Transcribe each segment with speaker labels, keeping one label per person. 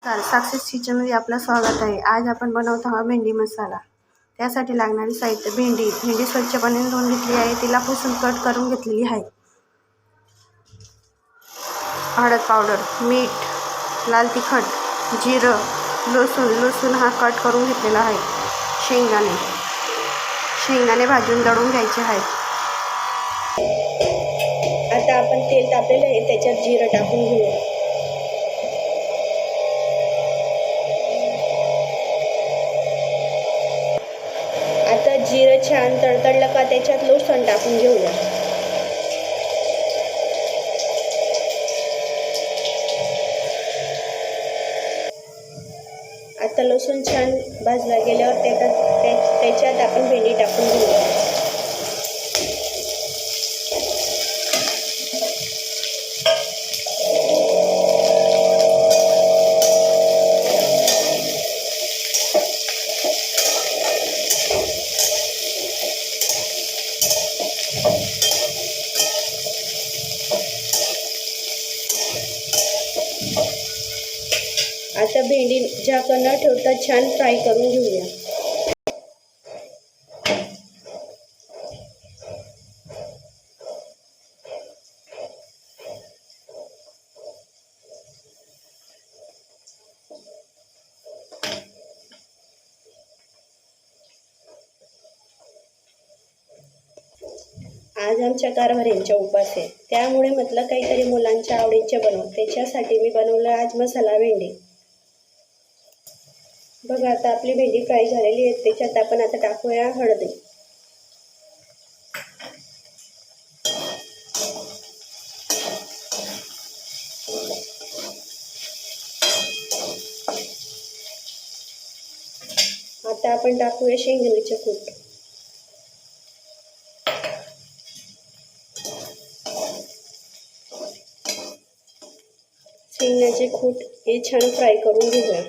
Speaker 1: Success किचनमध्ये आपलं स्वागत आहे। आज आपण बनवत आहोत भेंडी मसाला। त्यासाठी लागणारी साहित्य भेंडी स्वच्छपणे धुवून घेतली आहे, तिला पुसून कट करून घेतलेली आहे। हळद पावडर, मीठ, लाल तिखट, जिरं, लसूण हा कट करून घेतलेला आहे। शेंगदाणे भाजून दळून घ्यायचे आहेत। आता आपण तेल तापलेलं आहे, त्याच्यात जिरं टाकून घेऊया। आता जिरं छान तडतडलं का त्याच्यात लसूण टाकून घेऊया। आता लसूण छान भाजला गेल्यावर त्याच्यात आपण भेंडी टाकून घेऊया। आता भेंडी झाकण न ठेवता छान फ्राय करून घेऊया। आज आमच्या कारभाऱ्यांचा उपास आहे, त्यामुळे म्हटलं काहीतरी मुलांच्या आवडीचे बनव। त्याच्यासाठी मी बनवलं आज मसाला भेंडी। बघा आता आपली भेंडी फ्राय झालेली आहे, त्याच्यात आपण आता टाकूया हळदी। आता आपण टाकूया शेंगदाण्याचे कूट। शेंगदाण्याचे कूट हे छान फ्राय करून घेऊया।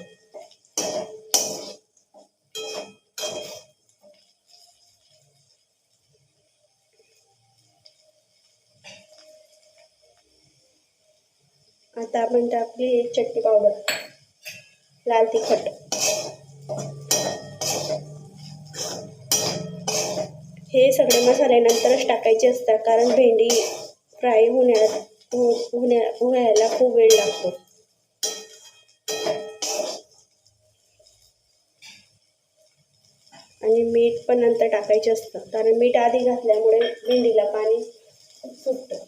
Speaker 1: आता आपण टाकली एक चटणी पावडर, लाल तिखट, हे सगळे मसाले नंतरच टाकायचे असतात, कारण भेंडी फ्राय व्हायला खूप वेळ लागतो। आणि मीठ पण नंतर टाकायचे असतं, कारण मीठ आधी घातल्यामुळे भेंडीला पाणी सुटतं।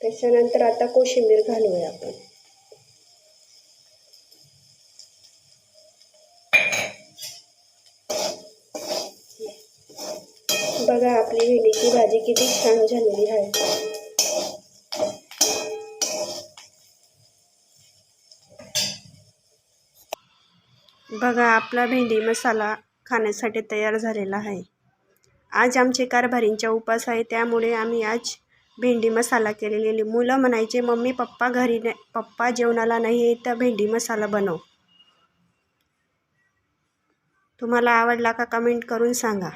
Speaker 1: त्याच्यानंतर आता कोशिंबीर घालूया आपण। बघा आपली भेंडीची भाजी किती छान झालेली आहे। बघा आपला भेंडी मसाला खाण्यासाठी तयार झालेला आहे। आज आमचे कारभारींचा उपास आहे, त्यामुळे आम्ही आज भेंडी मसाला केलेली। मुलं म्हणायचे मम्मी पप्पा जेवणाला नाही तर भेंडी मसाला बनव। तुम्हाला आवडला का कमेंट करून सांगा।